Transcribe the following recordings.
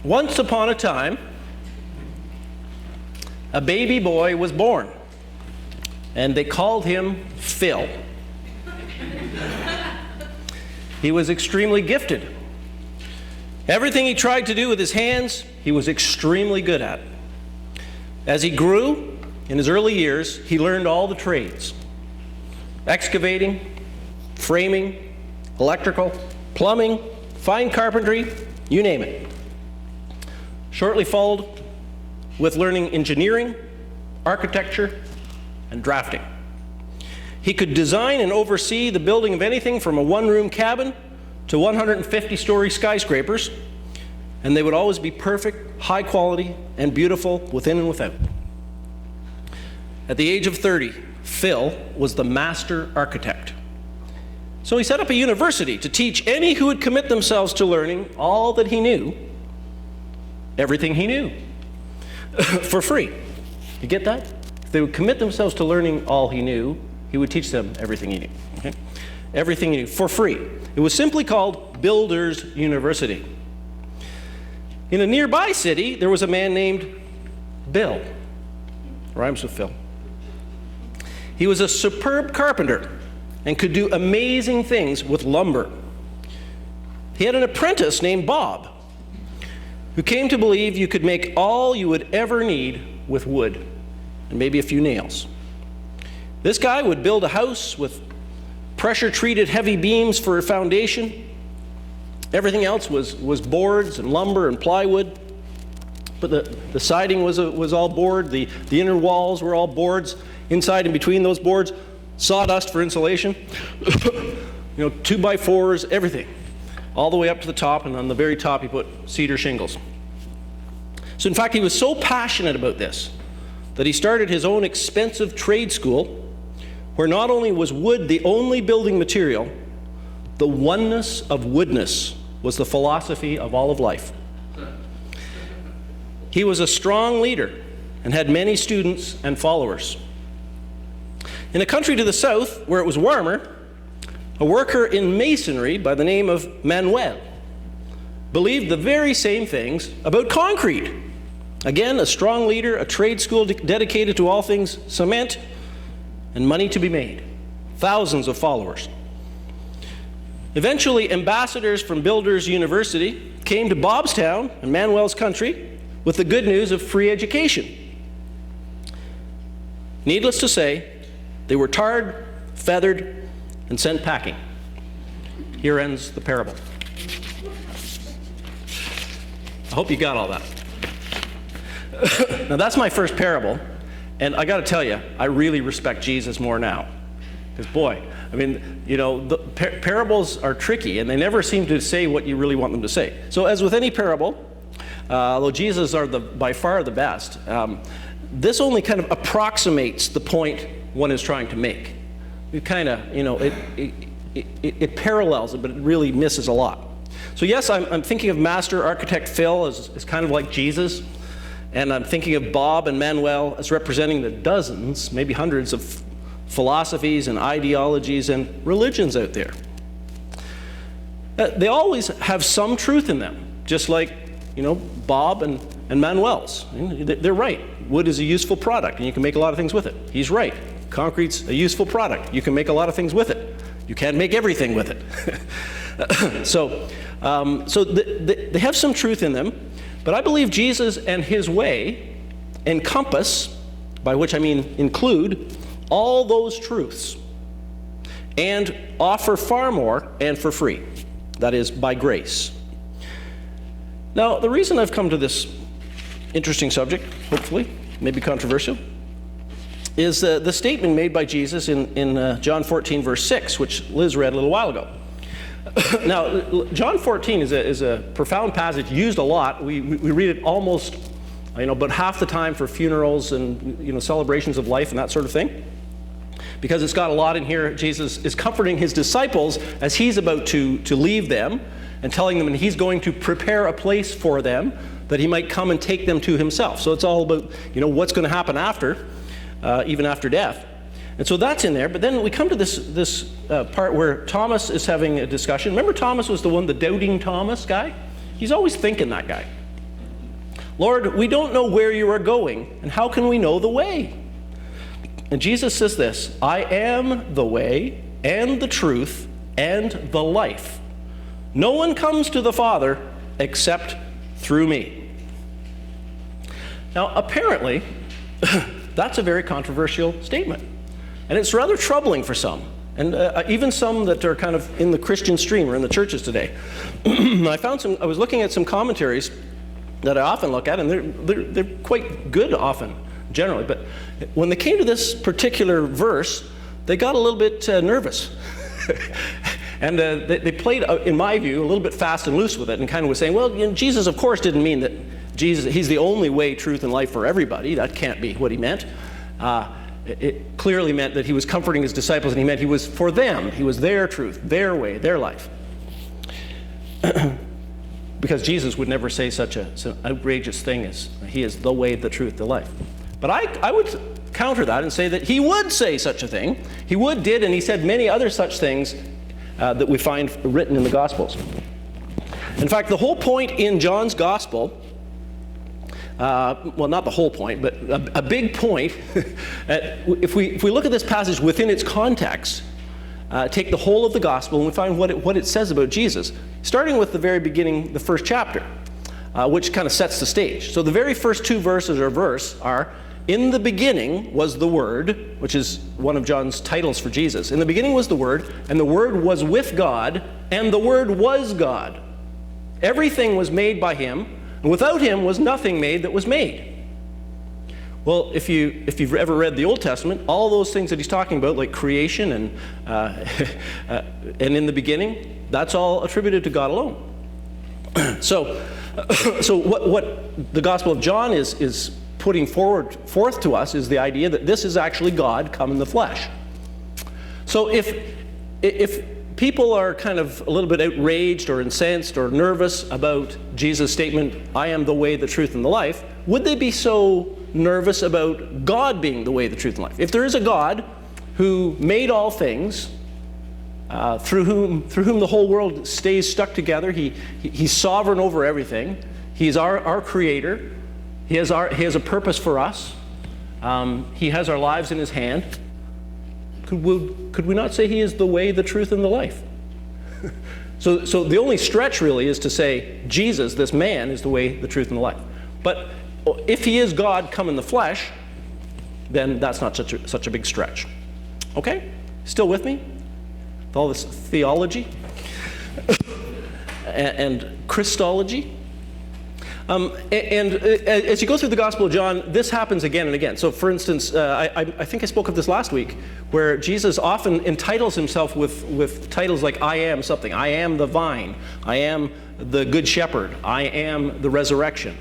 Once upon a time, a baby boy was born, and they called him Phil. He was extremely gifted. Everything he tried to do with his hands, he was extremely good at. As he grew, in his early years, he learned all the trades: excavating, framing, electrical, plumbing, fine carpentry, you name it. Shortly followed with learning engineering, architecture, and drafting. He could design and oversee the building of anything from a one-room cabin to 150-story skyscrapers, and they would always be perfect, high quality, and beautiful within and without. At the age of 30, Phil was the master architect. So he set up a university to teach any who would commit themselves to learning all that he knew, everything he knew, for free. You get that? If they would commit themselves to learning all he knew, he would teach them everything he knew. Okay? Everything he knew, for free. It was simply called Builders University. In a nearby city, there was a man named Bill. Rhymes with Phil. He was a superb carpenter and could do amazing things with lumber. He had an apprentice named Bob, who came to believe you could make all you would ever need with wood and maybe a few nails. This guy would build a house with pressure-treated heavy beams for a foundation. Everything else was boards and lumber and plywood. But the siding was all board. The inner walls were all boards. Inside and between those boards, sawdust for insulation. 2x4s, everything. All the way up to the top, and on the very top he put cedar shingles. So in fact, he was so passionate about this that he started his own expensive trade school, where not only was wood the only building material, the oneness of woodness was the philosophy of all of life. He was a strong leader and had many students and followers. In a country to the south, where it was warmer, a worker in masonry by the name of Manuel believed the very same things about concrete. Again, a strong leader, a trade school dedicated to all things cement, and money to be made. Thousands of followers. Eventually, ambassadors from Builders University came to Bobstown and Manuel's country with the good news of free education. Needless to say, they were tarred, feathered, and sent packing. Here ends the parable. I hope you got all that. Now that's my first parable, and I got to tell you, I really respect Jesus more now. Because boy, the parables are tricky, and they never seem to say what you really want them to say. So as with any parable, although Jesus are by far the best, this only kind of approximates the point one is trying to make. It kind of, it parallels it, but it really misses a lot. So yes, I'm thinking of Master Architect Phil as kind of like Jesus, and I'm thinking of Bob and Manuel as representing the dozens, maybe hundreds of philosophies and ideologies and religions out there. They always have some truth in them, just like, Bob and Manuel's. They're right. Wood is a useful product, and you can make a lot of things with it. He's right. Concrete's a useful product. You can make a lot of things with it. You can't make everything with it. So they have some truth in them, but I believe Jesus and his way encompass, by which I mean include, all those truths and offer far more and for free. That is, by grace. Now, the reason I've come to this interesting subject, hopefully, maybe controversial, is the statement made by Jesus in John 14, verse 6, which Liz read a little while ago. Now, John 14 is a profound passage, used a lot. We read it almost, about half the time for funerals and, celebrations of life and that sort of thing. Because it's got a lot in here. Jesus is comforting his disciples as he's about to leave them and telling them he's going to prepare a place for them that he might come and take them to himself. So it's all about, what's going to happen after, even after death. And so that's in there. But then we come to this part where Thomas is having a discussion. Remember Thomas was the doubting Thomas guy? He's always thinking, that guy. Lord, we don't know where you are going, and how can we know the way? And Jesus says this, I am the way and the truth and the life. No one comes to the Father except through me. Now, apparently, that's a very controversial statement. And it's rather troubling for some, and even some that are kind of in the Christian stream or in the churches today. I was looking at some commentaries that I often look at, and they're quite good often, generally. But when they came to this particular verse, they got a little bit nervous. And they played, in my view, a little bit fast and loose with it, and kind of was saying, well, Jesus, of course, didn't mean that he's the only way, truth, and life for everybody. That can't be what he meant. It clearly meant that he was comforting his disciples, and he meant he was for them. He was their truth, their way, their life. Because Jesus would never say such an outrageous thing as he is the way, the truth, the life. But I would counter that and say that he would say such a thing. He did, and he said many other such things that we find written in the Gospels. In fact, the whole point in John's Gospel, well, not the whole point, but a big point, if we look at this passage within its context, take the whole of the Gospel, and we find what it says about Jesus, starting with the very beginning, the first chapter, which kind of sets the stage. So the very first two verses are, in the beginning was the Word, which is one of John's titles for Jesus. In the beginning was the Word, and the Word was with God, and the Word was God. Everything was made by him, and without him was nothing made that was made. Well, if you've ever read the Old Testament, all those things that he's talking about, like creation and in the beginning, that's all attributed to God alone. So what the Gospel of John is putting forth to us is the idea that this is actually God come in the flesh. So if people are kind of a little bit outraged or incensed or nervous about Jesus' statement, I am the way, the truth, and the life, would they be so nervous about God being the way, the truth, and life? If there is a God who made all things, through whom the whole world stays stuck together, he's sovereign over everything, he's our creator, he has a purpose for us, he has our lives in his hand, could we not say he is the way, the truth, and the life? So the only stretch really is to say Jesus, this man, is the way, the truth, and the life. But if he is God come in the flesh, then that's not such a big stretch. Okay? Still with me? With all this theology and Christology? And as you go through the Gospel of John, this happens again and again. So for instance, I think I spoke of this last week, where Jesus often entitles himself with titles like I am something. I am the vine. I am the good shepherd. I am the resurrection.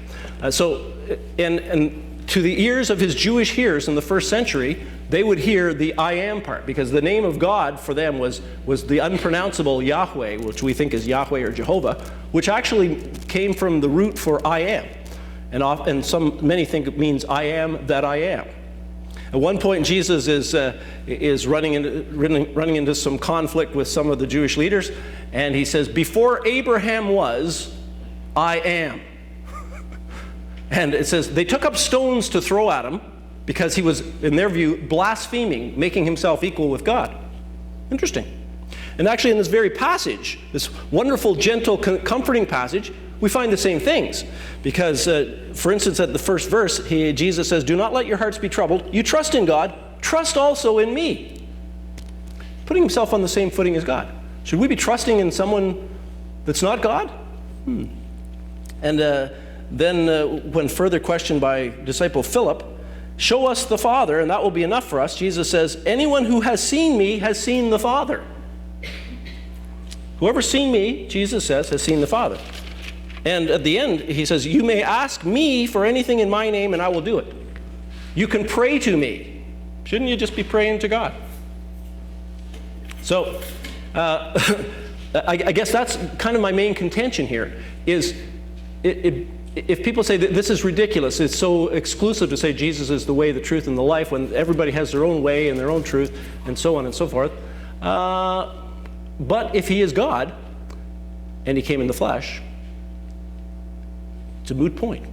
And to the ears of his Jewish hearers in the first century, they would hear the I am part, because the name of God for them was the unpronounceable Yahweh, which we think is Yahweh or Jehovah, which actually came from the root for I am. And many think it means I am that I am. At one point, Jesus is running into some conflict with some of the Jewish leaders, and he says, before Abraham was, I am. And it says, they took up stones to throw at him because he was, in their view, blaspheming, making himself equal with God. Interesting. And actually in this very passage, this wonderful, gentle, comforting passage, we find the same things. Because, for instance, at the first verse, Jesus says, do not let your hearts be troubled. You trust in God, trust also in me. Putting himself on the same footing as God. Should we be trusting in someone that's not God? And then when further questioned by disciple Philip, show us the Father, and that will be enough for us. Jesus says, anyone who has seen me has seen the Father. Whoever's seen me, Jesus says, has seen the Father. And at the end, he says, you may ask me for anything in my name, and I will do it. You can pray to me. Shouldn't you just be praying to God? So, I guess that's kind of my main contention here, is if people say that this is ridiculous, it's so exclusive to say Jesus is the way, the truth, and the life, when everybody has their own way and their own truth, and so on and so forth. But if he is God, and he came in the flesh, it's a moot point.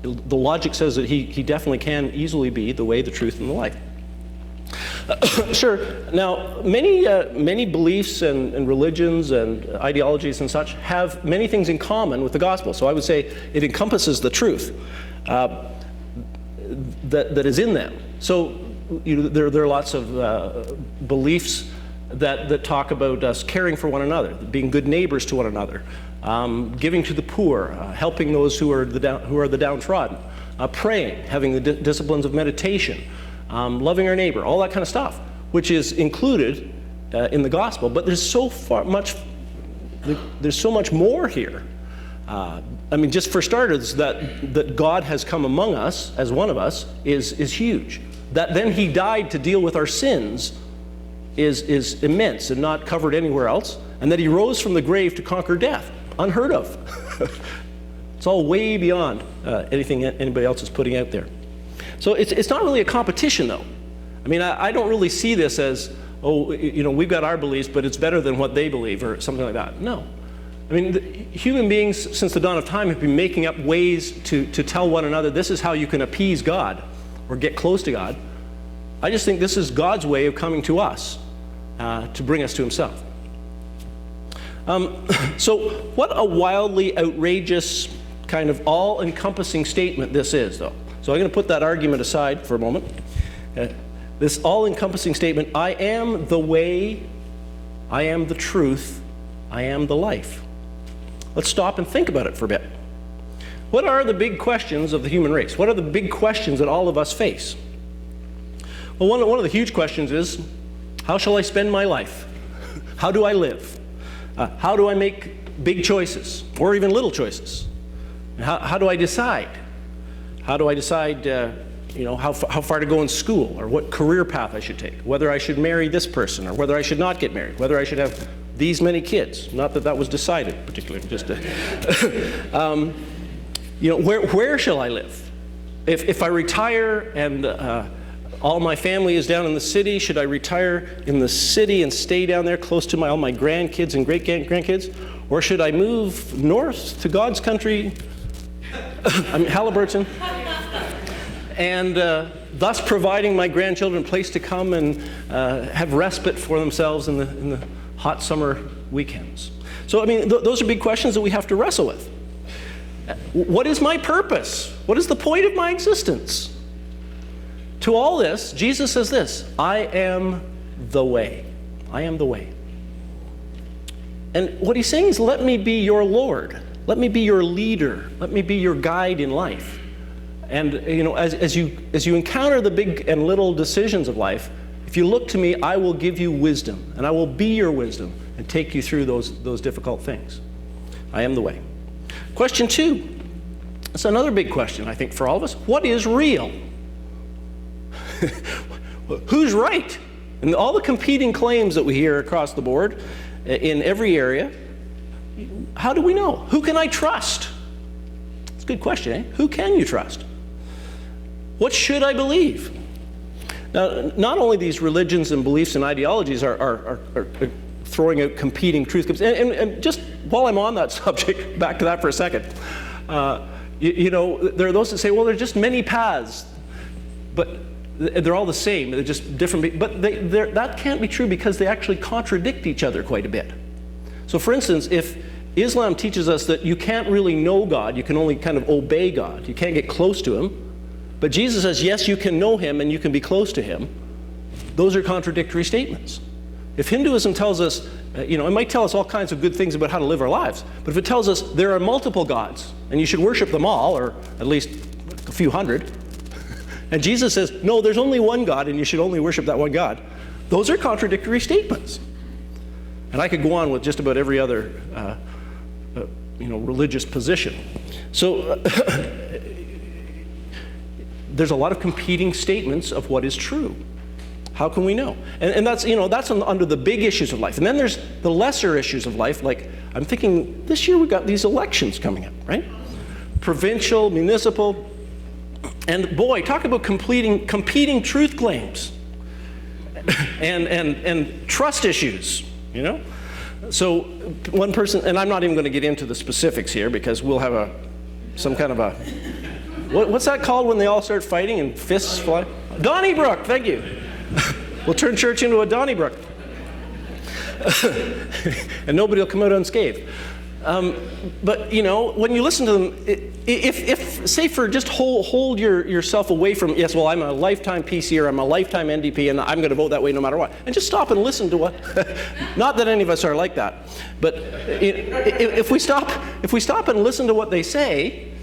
The logic says that he definitely can easily be the way, the truth, and the life. Sure. Now, many beliefs and religions and ideologies and such have many things in common with the gospel. So I would say it encompasses the truth that is in them. So there are lots of beliefs that talk about us caring for one another, being good neighbors to one another, giving to the poor, helping those who are the downtrodden, praying, having the disciplines of meditation, loving our neighbor, all that kind of stuff, which is included in the gospel. But there's so much more here. I mean, just for starters, that God has come among us as one of us is huge. That then he died to deal with our sins is immense and not covered anywhere else. And that he rose from the grave to conquer death, unheard of. It's all way beyond anything anybody else is putting out there. So it's not really a competition, though. I mean, I don't really see this as, we've got our beliefs, but it's better than what they believe or something like that. No. I mean, human beings, since the dawn of time, have been making up ways to tell one another, this is how you can appease God or get close to God. I just think this is God's way of coming to us to bring us to himself. So what a wildly outrageous, kind of all-encompassing statement this is, though. So I'm going to put that argument aside for a moment. This all-encompassing statement, I am the way, I am the truth, I am the life. Let's stop and think about it for a bit. What are the big questions of the human race? What are the big questions that all of us face? Well, one of the huge questions is, how shall I spend my life? How do I live? How do I make big choices, or even little choices? How do I decide? How do I decide, how far to go in school, or what career path I should take, whether I should marry this person, or whether I should not get married, whether I should have these many kids? Not that that was decided particularly, just where shall I live? If I retire and all my family is down in the city, should I retire in the city and stay down there close to all my grandkids and great-grandkids? Or should I move north to God's country, Halliburton, and thus providing my grandchildren a place to come and have respite for themselves in the hot summer weekends? So, I mean, those are big questions that we have to wrestle with. What is my purpose? What is the point of my existence? To all this, Jesus says this, I am the way. I am the way. And what he's saying is, let me be your Lord. Let me be your leader. Let me be your guide in life. And as you encounter the big and little decisions of life, if you look to me, I will give you wisdom, and I will be your wisdom and take you through those difficult things. I am the way. Question 2. It's another big question, I think, for all of us. What is real? Who's right? And all the competing claims that we hear across the board in every area, how do we know? Who can I trust? It's a good question, eh? Who can you trust? What should I believe? Now, not only these religions and beliefs and ideologies are throwing out competing truth claims, and just while I'm on that subject, back to that for a second, there are those that say, well, there are just many paths, but they're all the same, they're just different, but that can't be true because they actually contradict each other quite a bit. So for instance, if Islam teaches us that you can't really know God, you can only kind of obey God, you can't get close to him, but Jesus says, yes, you can know him and you can be close to him, those are contradictory statements. If Hinduism tells us, it might tell us all kinds of good things about how to live our lives, but if it tells us there are multiple gods and you should worship them all, or at least a few hundred, and Jesus says, no, there's only one God and you should only worship that one God, those are contradictory statements. And I could go on with just about every other religious position. So there's a lot of competing statements of what is true. How can we know? And that's under the big issues of life. And then there's the lesser issues of life, like I'm thinking this year we've got these elections coming up, right? Provincial, municipal, and boy, talk about competing truth claims and trust issues, So one person, and I'm not even going to get into the specifics here because we'll have some kind of a What's that called when they all start fighting and fists fly? Donnybrook, thank you. We'll turn church into a Donnybrook. And nobody will come out unscathed. But, when you listen to them, if say for just hold yourself away from, yes, well, I'm a lifetime PC or I'm a lifetime NDP and I'm going to vote that way no matter what. And just stop and listen to what, not that any of us are like that, but if we stop and listen to what they say,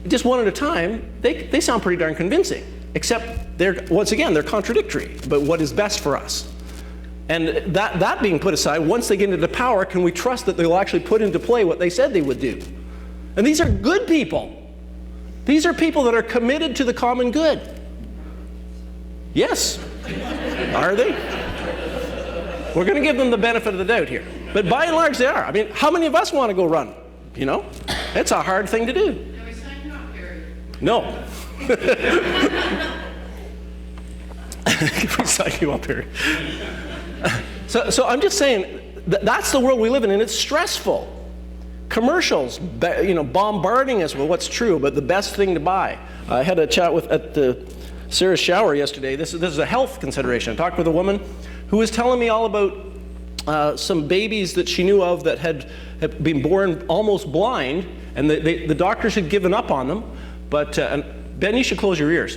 just one at a time, they sound pretty darn convincing, except they're contradictory, but what is best for us. And that being put aside, once they get into power, can we trust that they'll actually put into play what they said they would do? And these are good people. These are people that are committed to the common good. Yes. Are they? We're going to give them the benefit of the doubt here. But by and large, they are. I mean, how many of us want to go run? It's a hard thing to do. Can we sign you up, Harry? No. Can we sign you up here? So I'm just saying that's the world we live in, and it's stressful. Commercials, bombarding us with what's true, but the best thing to buy. I had a chat at Sarah's shower yesterday. This is a health consideration. I talked with a woman who was telling me all about some babies that she knew of that had been born almost blind, and the doctors had given up on them. But Ben, you should close your ears.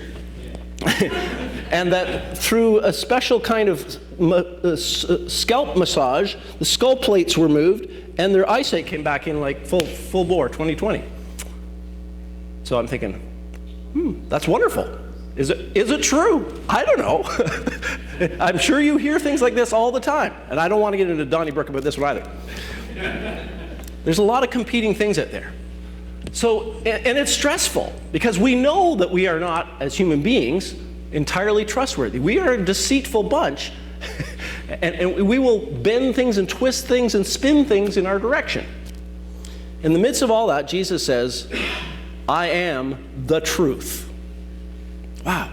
And that through a special kind of scalp massage, the skull plates were moved, and their eyesight came back in like full bore, 20/20. So I'm thinking, that's wonderful. Is it true? I don't know. I'm sure you hear things like this all the time, and I don't want to get into Donnybrook about this one either. There's a lot of competing things out there. So, and it's stressful, because we know that we are not, as human beings, entirely trustworthy. We are a deceitful bunch, and we will bend things and twist things and spin things in our direction. In the midst of all that, Jesus says, I am the truth. Wow.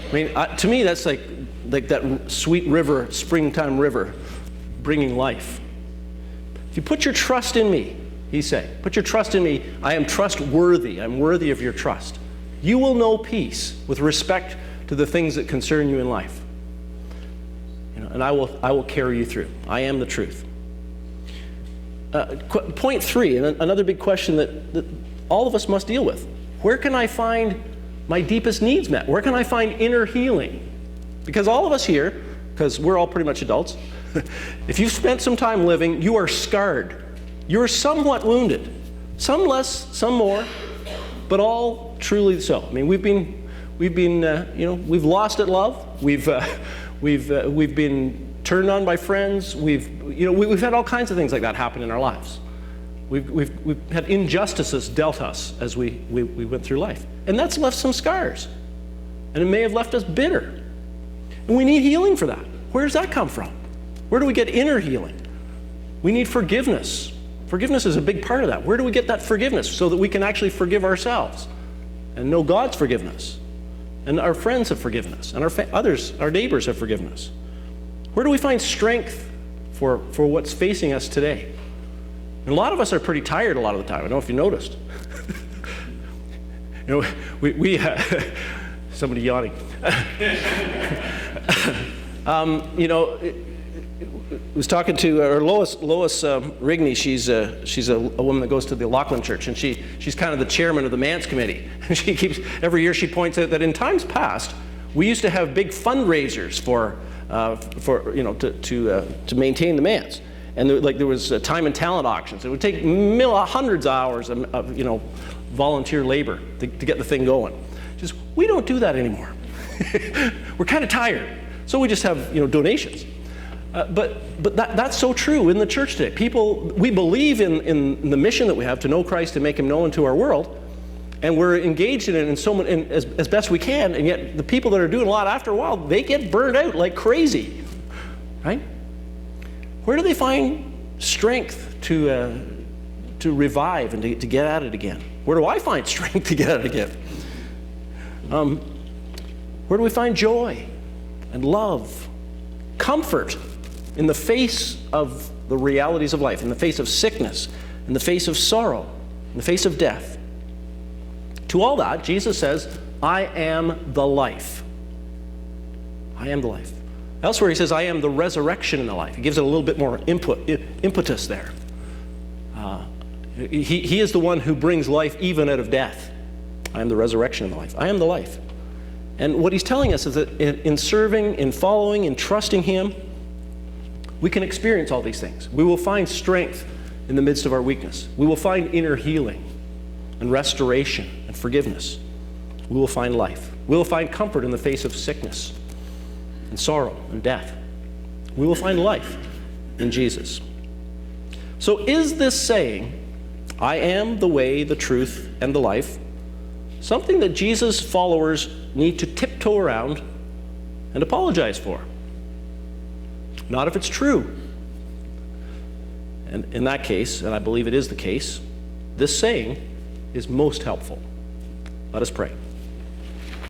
I mean, to me, that's like that sweet river, springtime river, bringing life. If you put your trust in me, he's saying, put your trust in me, I am trustworthy. I'm worthy of your trust. You will know peace with respect to the things that concern you in life. And I will carry you through. I am the truth. Point 3, and another big question that all of us must deal with. Where can I find my deepest needs met? Where can I find inner healing? Because all of us here, because we're all pretty much adults, if you've spent some time living, you are scarred. You're somewhat wounded. Some less, some more, but all truly so. I mean, we've lost at love. We've been turned on by friends. We've had all kinds of things like that happen in our lives. We've had injustices dealt us as we went through life, and that's left some scars, and it may have left us bitter. And we need healing for that. Where does that come from? Where do we get inner healing? We need forgiveness. Forgiveness is a big part of that. Where do we get that forgiveness so that we can actually forgive ourselves and know God's forgiveness, and our friends have forgiven us, and our neighbors have forgiven us? Where do we find strength for what's facing us today? And a lot of us are pretty tired a lot of the time. I don't know if you noticed. We somebody yawning. Was talking to Lois Rigney. She's a woman that goes to the Lachlan Church, and she's kind of the chairman of the Manse Committee. And she keeps, every year she points out that in times past we used to have big fundraisers to maintain the Manse, and there was time and talent auctions. It would take hundreds of hours of volunteer labor to get the thing going. She says, we don't do that anymore. We're kind of tired, so we just have donations. But that's so true in the church today. We believe in the mission that we have to know Christ and make him known to our world, and we're engaged in it as best we can, and yet the people that are doing a lot after a while, they get burned out like crazy, right? Where do they find strength to revive and to get at it again? Where do I find strength to get at it again? Where do we find joy and love, comfort in the face of the realities of life, in the face of sickness, in the face of sorrow, in the face of death? To all that, Jesus says, I am the life. I am the life. Elsewhere he says, I am the resurrection and the life. He gives it a little bit more impetus there. He is the one who brings life even out of death. I am the resurrection and the life. I am the life. And what he's telling us is that in serving, in following, in trusting him, we can experience all these things. We will find strength in the midst of our weakness. We will find inner healing and restoration and forgiveness. We will find life. We will find comfort in the face of sickness and sorrow and death. We will find life in Jesus. So is this saying, I am the way, the truth, and the life, something that Jesus' followers need to tiptoe around and apologize for? Not if it's true. And in that case, and I believe it is the case, this saying is most helpful. Let us pray.